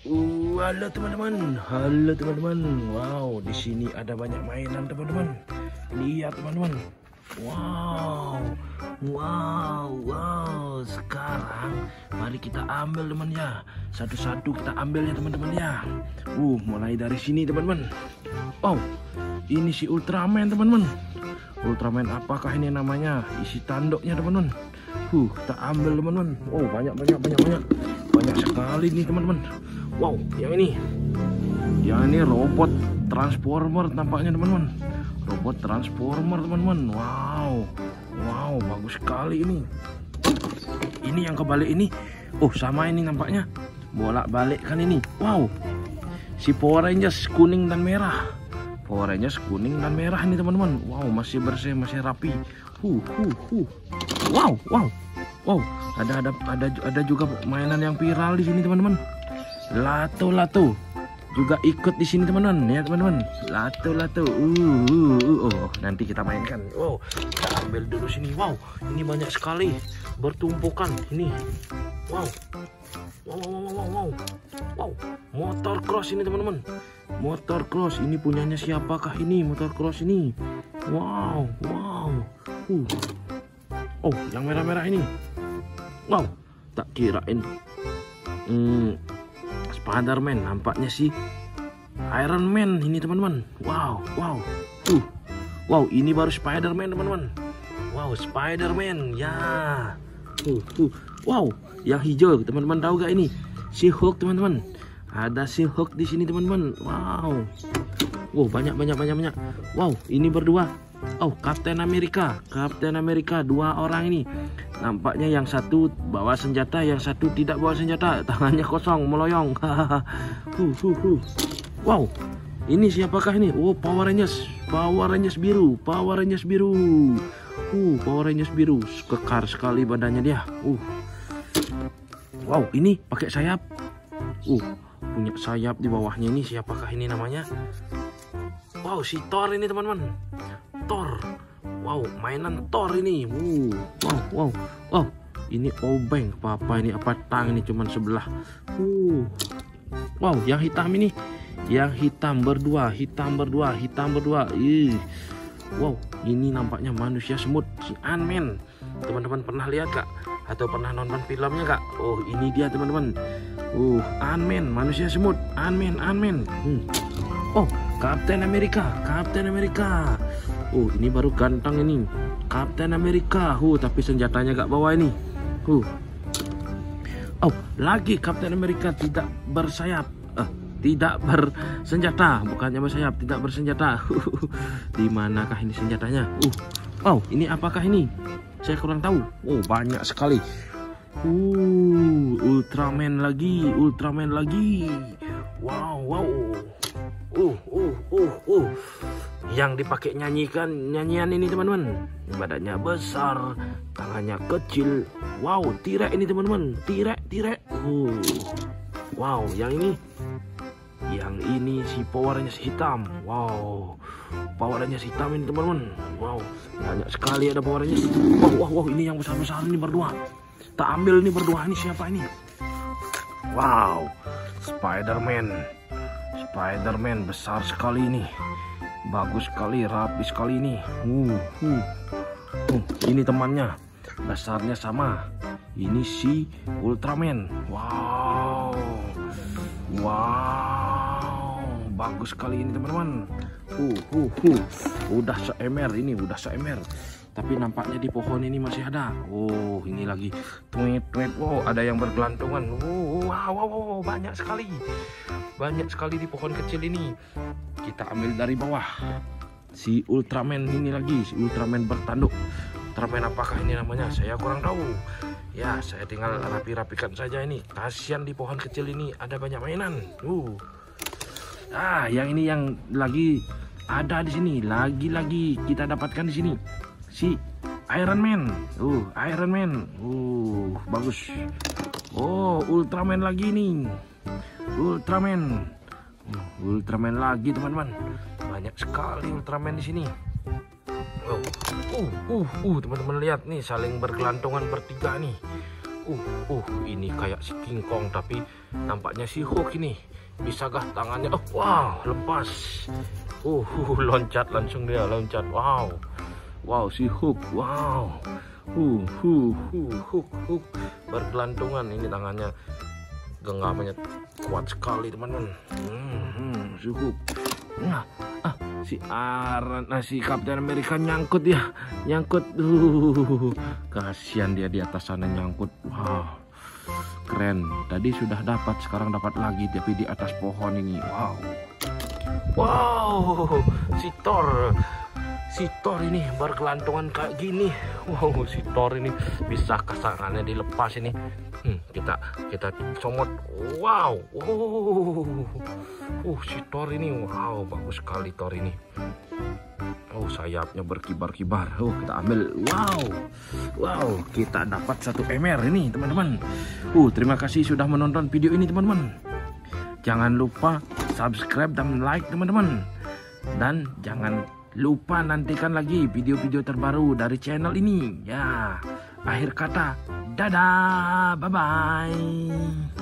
Halo teman-teman, halo teman-teman. Wow, di sini ada banyak mainan teman-teman. Lihat teman-teman. Wow, wow, wow. Sekarang mari kita ambil teman ya. Satu-satu kita ambil ya teman-teman ya. Mulai dari sini teman-teman. Wow, ini si Ultraman teman-teman. Ultraman apakah ini namanya? Isi tanduknya teman-teman. Kita ambil teman-teman. Oh, banyak sekali nih teman-teman. Wow, yang ini robot transformer tampaknya teman-teman. Robot transformer teman-teman. Wow, bagus sekali ini. Ini yang kebalik ini. Oh, sama ini nampaknya. Bolak-balik kan ini. Wow, si Power Rangers kuning dan merah. Power Rangers kuning dan merah ini teman-teman. Wow, masih bersih, masih rapi. Wow, ada juga mainan yang viral di sini teman-teman. Lato juga ikut di sini teman-teman ya teman-teman. Lato. Nanti kita mainkan. Wow, kita ambil dulu sini. Wow, ini banyak sekali bertumpukan ini. Wow, motor cross ini teman-teman. Motor cross ini punyanya siapakah ini motor cross ini? Wow. Oh, yang merah-merah ini. Wow, tak kirain Spiderman, nampaknya sih Iron Man ini teman-teman. Wow. Wow, ini baru Spiderman teman-teman. Wow, Spiderman ya. Wow, yang hijau teman-teman tahu gak ini? Si Hulk teman-teman. Ada si Hulk di sini teman-teman. Wow, banyak. Wow, ini berdua. Oh, Captain America, dua orang ini. Nampaknya yang satu bawa senjata, yang satu tidak bawa senjata, tangannya kosong, meloyong. Wow, ini siapakah ini? Oh, Power Rangers biru. Power Rangers biru, kekar sekali badannya dia. Wow, ini pakai sayap. Punya sayap di bawahnya ini. Siapakah ini namanya? Wow, si Thor ini teman-teman. Thor. Wow, mainan Thor ini. Wow. Ini obeng apa ini? Apa tang ini cuman sebelah. Wow, yang hitam ini. Yang hitam berdua. Wow, ini nampaknya manusia semut, si Ant-Man. Teman-teman pernah lihat gak? Atau pernah nonton filmnya gak? Oh, ini dia teman-teman. Ant-Man, manusia semut. Ant-Man. Oh, Captain America. Oh, ini baru ganteng ini. Captain America. Tapi senjatanya gak bawa ini. Oh, lagi Captain America tidak bersayap. Tidak bersenjata. Bukannya bersayap, tidak bersenjata. Di manakah ini senjatanya? Oh, ini apakah ini? Saya kurang tahu. Oh, banyak sekali. Ultraman lagi. Wow. Yang dipakai nyanyian ini teman-teman. Badannya besar, tangannya kecil. Wow, T-Rex ini teman-teman. T-Rex. Wow, yang ini si Power Rangers hitam. Wow, Power Rangers hitam ini teman-teman. Wow, banyak sekali ada Power Rangers. Wow, ini yang besar-besar ini berdua. Tak ambil ini berdua. Ini siapa ini? Wow, Spiderman besar sekali ini. Bagus sekali, rapi sekali ini. Ini temannya, besarnya sama. Ini si Ultraman. Wow, bagus sekali ini teman-teman. Udah seemer. Tapi nampaknya di pohon ini masih ada. Ini lagi tweet. Wow, ada yang bergelantungan. Wow, banyak sekali di pohon kecil ini. Kita ambil dari bawah. Si Ultraman ini lagi, si Ultraman bertanduk. Ultraman apakah ini namanya? Saya kurang tahu. Ya, saya tinggal rapikan saja ini. Kasihan di pohon kecil ini ada banyak mainan. Yang ini yang lagi ada di sini. Lagi kita dapatkan di sini. Si Iron Man. Bagus. Ultraman lagi nih. Ultraman lagi teman-teman. Banyak sekali Ultraman di sini. Teman-teman lihat nih, saling bergelantungan bertiga nih. Ini kayak si King Kong tapi nampaknya si Hulk ini. Bisakah tangannya? Oh, wow, lepas. Loncat langsung dia, loncat. Wow, si Hulk. Wow. Hulk bergelantungan ini tangannya. Genggamannya kuat sekali, teman-teman. Si Hulk. Si Captain America nyangkut ya, nyangkut. Kasihan dia di atas sana nyangkut. Wow, keren. Tadi sudah dapat, sekarang dapat lagi tapi di atas pohon ini. Wow, si Thor ini bergelantungan kayak gini. Wow, si Thor ini bisa kasangannya dilepas ini. Kita comot. Wow. Si Thor ini, wow, bagus sekali Thor ini. Sayapnya berkibar-kibar. Kita ambil. Wow, kita dapat 1 MR ini, teman-teman. Terima kasih sudah menonton video ini, teman-teman. Jangan lupa subscribe dan like, teman-teman. Dan jangan lupa nantikan lagi video-video terbaru dari channel ini. Ya, akhir kata, dadah, bye-bye.